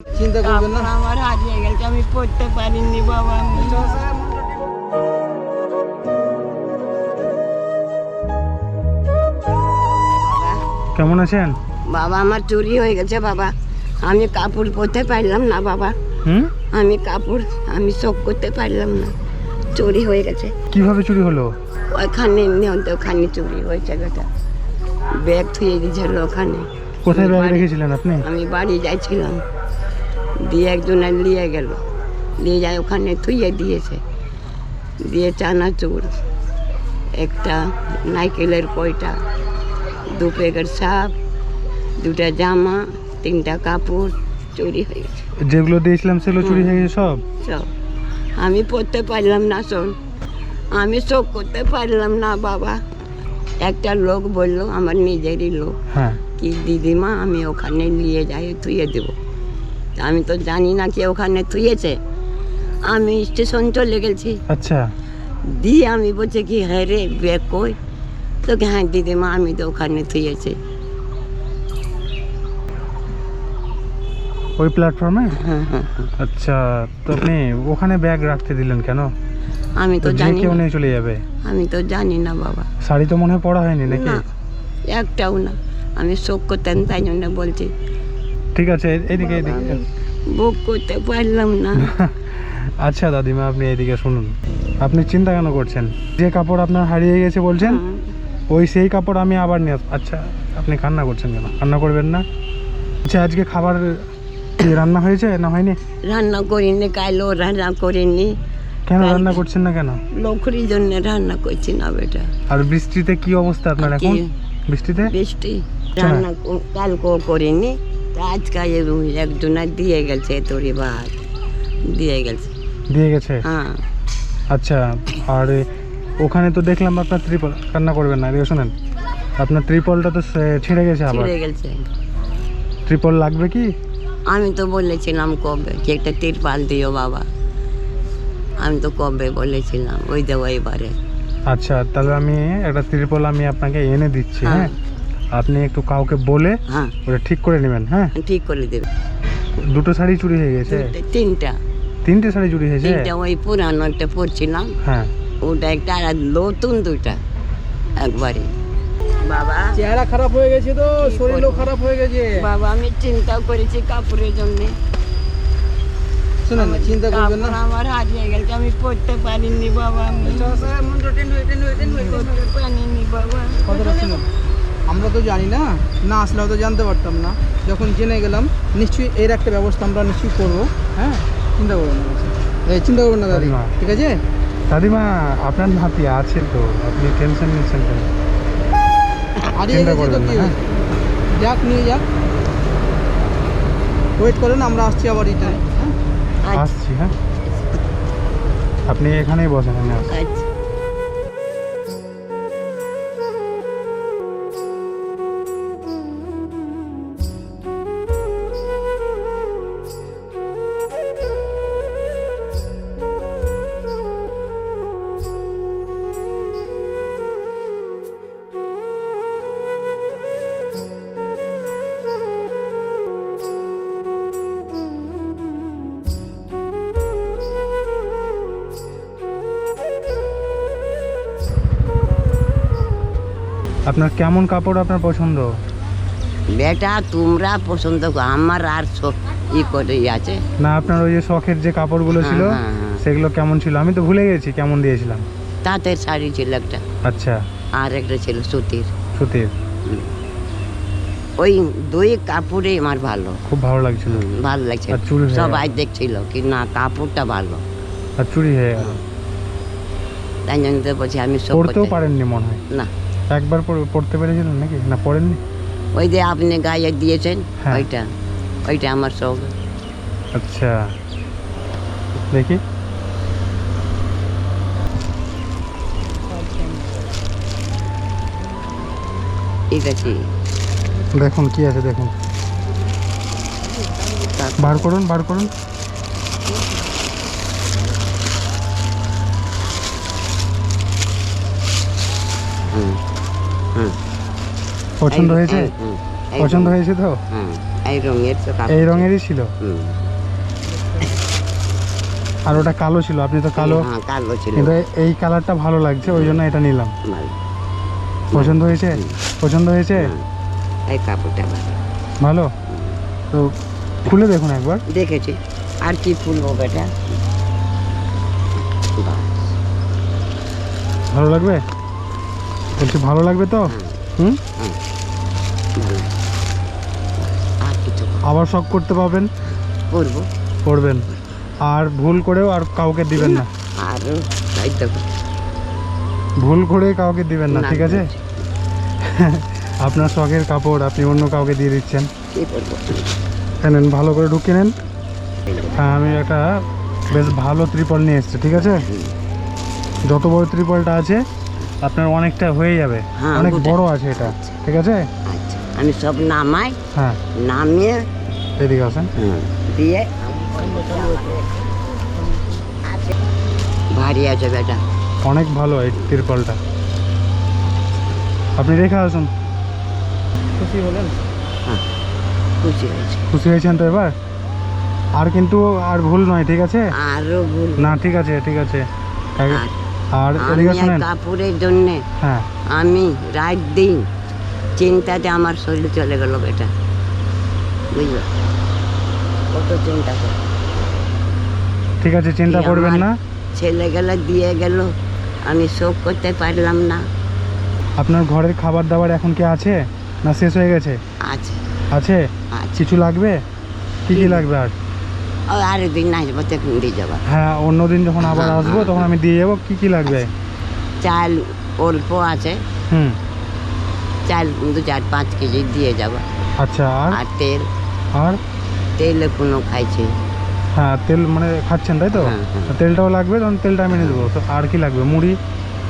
চিন্তা করবেন না, আমার হারিয়ে গেছে, আমি পড়তে পারিনি বাবা। কেমন আছেন? বাবা আমার চুরি হয়ে গেছে বাবা, আমি কাপড় পরতে পারলাম না বাবা। আমি কাপড় আমি শোক করতে পারলাম না, চুরি হয়ে গেছে। কিভাবে চুরি হলো? ওখানে ওখানে চুরি হয়েছে বেটা, ব্যাগ থুয়ে দিয়েছিল ওখানে। কোথায় ব্যাগ রেখেছিলেন আপনি? আমি বাড়ি যাইছিলাম, দিয়ে একজন নিয়ে গেল, নিয়ে যায় ওখানে থুয়ে দিয়েছে, দিয়ে চানাচুর, একটা নাইকেলের পয়টা, 2 প্যাকেট সাপ, 2টা জামা, 3টা কাপড় চুরি হয়ে গেছে। যেগুলো দিয়েছিলাম সেগুলো চুরি হয়ে গেছে সব? সব আমি পড়তে পারলাম না, শোন আমি শোক করতে পারলাম না বাবা। একটা লোক বললো, আমার নিজেরই লোক, হ্যাঁ, কি দিদিমা আমি ওখানে নিয়ে যাই থুয়ে দেবো। আমি তো জানি না কি ওখানে থুয়েছে, আমি স্টেশন চলে গেছি। আচ্ছা, দিয়ে আমি বলছি কি হ্যাঁ রে ব্যাগ কই, তো হ্যাঁ দিদিমা আমি তো ওখানে থুয়েছি। ওই প্ল্যাটফর্মে? হ্যাঁ হ্যাঁ হ্যাঁ। আচ্ছা, তো আপনি ওখানে ব্যাগ রাখতে দিলেন কেন? আমি তো তো যে জানি কেউ না, নিয়ে চলে যাবে। আমি তো জানি না বাবা। শাড়ি তো মনে হয় পরা হয়নি নাকি? না, একটাও না, আমি শোক করতেন তাই জন্য বলছি। ঠিক আছে, এদিকে এদিকে। বুক করতে পারলাম না। আচ্ছা দাদিমা, আপনি এদিকে শুনুন। আপনি চিন্তা কেন করছেন? যে কাপড় আপনার হারিয়ে গেছে বলছেন, ওই সেই কাপড় আমি আবার নিয়ে আচ্ছা, আপনি কান্না করছেন কেন? কান্না করবেন না। আচ্ছা, আজকে খাবার কি রান্না হয়েছে না হয়নি? রান্না করিনি, কাইলেও রান্না করিনি। কেন রান্না করছেন না কেন? লোকরির জন্য রান্না করছি না বেটা। আর বৃষ্টিতে কি অবস্থা আপনার এখন? বৃষ্টিতে বৃষ্টি রান্না কালকেও করিনি, তা আজকে একজনা দিয়ে গেছে, তোরই ভাত দিয়ে গেছে। দিয়ে গেছে? হ্যাঁ। আচ্ছা, আর ওখানে তো দেখলাম আপনার ত্রিপল, কান্না করবেন না, এদিকে শোনেন, আপনার ত্রিপলটা তো ছিঁড়ে গেছে আবার। ছিঁড়ে গেছে। ত্রিপল লাগবে কি? আমি তো বলেছিলাম কবে যে একটা তিরপাল দিও বাবা, আমি তো কবে বলেছিলাম, ওই দেবো এবারে। আচ্ছা, তাহলে আমি একটা ত্রিপল আমি আপনাকে এনে দিচ্ছি। হ্যাঁ, আপনি একটু কাউকে বলে হ্যাঁ ওটা ঠিক করে নেবেন। হ্যাঁ, ঠিক করে দেবে। 2টো শাড়ি চুরি হয়ে গেছে? 3টে শাড়ি চুরি হয়েছে? 3টা ওই পুরানো একটা পরছিলাম, হ্যাঁ, ওটা একটা, আর নতুন 2টা একবারে। বাবা চেহারা খারাপ হয়ে গেছে, তো শরীরও খারাপ হয়ে গেছে। বাবা আমি চিন্তা করেছি কাপড়ের জন্য। শুনুন না, চিন্তা করবেন না। আমার হারিয়ে গেছে, আমি পড়তে পারিনি বাবা, আমি পড়তে পারিনি বাবা। কথাটা শুনুন, আমরা তো জানি না, না আসলে হয়তো জানতে পারতাম না। যখন জেনে গেলাম, নিশ্চয়ই এর একটা ব্যবস্থা আমরা নিশ্চয়ই করবো। হ্যাঁ, চিন্তা করবেন না, চিন্তা করবেন না দাদিমা, ঠিক আছে? দাদিমা আপনার নাতি আছে তো, আপনি টেনশন নিচ্ছেন কেন? হারিয়ে গেছে তো কি হয়েছে? যাক, নিয়ে যাক, ওয়েট করেন, আমরা আসছি আবার রিটার্ন। আসছি। হ্যাঁ, আপনি এখানেই বসেন, আমি আসছি। আচ্ছা। আপনার কেমন কাপড় আপনার পছন্দ? বেটা তোমরা পছন্দ করো, আমার আর করে আছে না, আপনার ওই যে শখের যে কাপড়গুলো ছিল সেগুলো কেমন ছিল? আমি তো ভুলে গেছি কেমন দিয়েছিলাম। তাঁতের শাড়ি ছিল একটা, আচ্ছা, আর একটা ছিল সুতির। সুতির? ওই 2 কাপড়ে আমার ভালো, খুব ভালো লাগছিল। ভালো লাগছে, আর চুরি হয়ে সবাই দেখছিল কি না কাপড়টা ভালো, আর চুরি হয়ে গেল। তাই জন্য তো বলছি আমি সব পড়তেও করতে- পারেননি মনে হয়? না, একবার পড়তে পেরেছিলেন নাকি? না পড়েননি? ওই যে আপনি গায়ে দিয়েছেন হ্যাঁ। ওইটা আমার সব। আচ্ছা, দেখি। ঠিক আছে, দেখুন কি আছে, দেখুন, বার করুন, বার করুন। পছন্দ হয়েছে? পছন্দ হয়েছে তো? এই রঙের তো কাপড় এই রঙেরই ছিল? হুম। আর ওটা কালো ছিল, আপনি তো কালো, হ্যাঁ কালো ছিল। কিন্তু এই কালারটা ভালো লাগছে ওই জন্য এটা নিলাম। ভালো। পছন্দ হয়েছে? পছন্দ হয়েছে? হুম, এই কাপড়টা ভালো। ভালো তো খুলে দেখুন একবার। দেখেছি। আর কি ফুলবো বেটা? বাহ, ভালো লাগবে? বলছি ভালো লাগবে তো? হুম। ভালো। আর কিছু আবার শখ করতে পারবেন, করবো। করবেন। আর ভুল করেও আর কাউকে দিবেন না, আর তাই তো ভুল করে কাউকে দিবেন না, না, ঠিক আছে? আপনার শখের কাপড় আপনি অন্য কাউকে দিয়ে দিচ্ছেন। কি করবো? নেন, ভালো করে ঢুকিয়ে নেন। হ্যাঁ, আমি একটা বেশ ভালো ত্রিপল নিয়ে এসেছি, ঠিক আছে? যত বড় ত্রিপলটা আছে আপনার অনেকটা হয়ে যাবে, হ্যাঁ, অনেক বুঝেছি। বড় আছে এটা, ঠিক আছে? আচ্ছা, আমি সব নামাই, হ্যাঁ, নামিয়ে এদিকে আসেন। দিয়ে ভারী আছে বেটা। অনেক ভালো এই ত্রিপলটা, আপনি রেখে আসুন। খুশি হলেন? হ্যাঁ, খুশি হয়েছে। খুশি হয়েছেন তো এবার? আর কিন্তু আর ভুল নয়, ঠিক আছে? আরো ভুল না, ঠিক আছে, ঠিক আছে। আর- আর আমি এদিকে এই শুনেন। কাপড়ের জন্যে হ্যাঁ, আমি রাত দিন চিন্তাতে আমার শরীর চলে গেল বেটা, বুঝলো? কত চিন্তা কর। ঠিক আছে, চিন্তা এই করবেন আমার না। ছেলে গেল দিয়ে গেল, আমি শোক করতে পারলাম না। আপনার ঘরের খাবার দাবার এখন কি আছে না শেষ হয়ে গেছে? আছে আছে? আছে। কিছু লাগবে? কি কি লাগবে আর? আর দিন আসবো তখন দিয়ে যাবো। হ্যাঁ, অন্যদিন যখন আবার হ্যাঁ, আসবো হ্যাঁ, তখন আমি দিয়ে যাবো। কি কি লাগবে? চাল অল্প আছে, হুম, চাল 2-4-5 কেজি দিয়ে যাবো। আচ্ছা। আর আর তেল, আর তেল কোনো খাইছে। হ্যাঁ, তেল মানে খাচ্ছেন তাই তো? হ্যাঁ, হ্যাঁ। তেলটাও লাগবে, তখন তেলটা আমি নিয়ে দেবো। তো আর কি লাগবে? মুড়ি,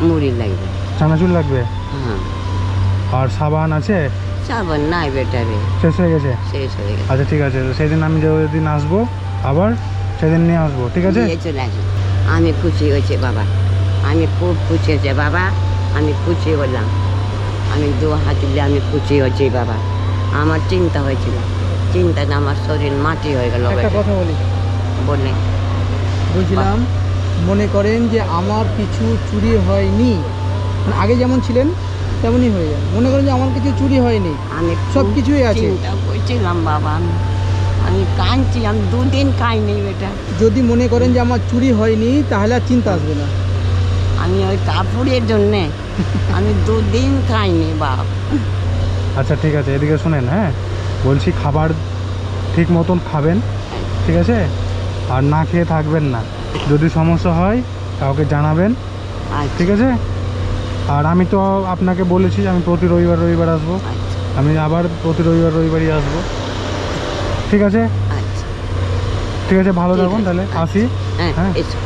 মুড়ি লাগবে। চানাচুর লাগবে? হ্যাঁ, আর সাবান আছে? সাবান নাই বেটা রে, শেষ হয়ে গেছে? শেষ হয়ে গেছে। আচ্ছা, ঠিক আছে। তো সেদিন আমি যেদিন আসবো আবার সেদিন নিয়ে আসবো, ঠিক আছে? নিয়ে চলে আসবো। আমি খুশি হয়েছে বাবা, আমি খুব খুশি হয়েছে বাবা, আমি খুশি হলাম। আমি 2 হাত দিলে আমি খুশি হয়েছি বাবা। আমার চিন্তা হয়েছিল, চিন্তাতে আমার শরীর মাটি হয়ে গেল একটা বেটা। কথা বলি, বলে বলছিলাম মনে করেন যে আমার কিছু চুরি হয়নি, মানে আগে যেমন ছিলেন তেমনই হয়ে যান। মনে করেন যে আমার কিছু চুরি হয়নি, আমি সব খুব কিছুই আছে। চিন্তা করছিলাম বাবা, আমি কাঁদছি, আমি 2 দিন খাইনি বেটা। যদি মনে করেন যে আমার চুরি হয়নি তাহলে আর চিন্তা আসবে না। আমি ওই কাপড়ের জন্যে আমি 2 দিন খাইনি বাপ। আচ্ছা, ঠিক আছে, এদিকে শুনেন। হ্যাঁ, বলছি খাবার ঠিক মতন খাবেন, ঠিক আছে? আর না খেয়ে থাকবেন না। যদি সমস্যা হয় কাউকে জানাবেন, আচ্ছা, ঠিক আছে? আর আমি তো আপনাকে বলেছি আমি প্রতি রবিবার আসবো। আচ্ছা, আমি আবার প্রতি রবিবারই আসবো, ঠিক আছে? আচ্ছা। ঠিক আছে, ভালো ঠিক থাকুন আছে, তাহলে, আচ্ছা। আসি। হ্যাঁ, হ্যাঁ। এসো।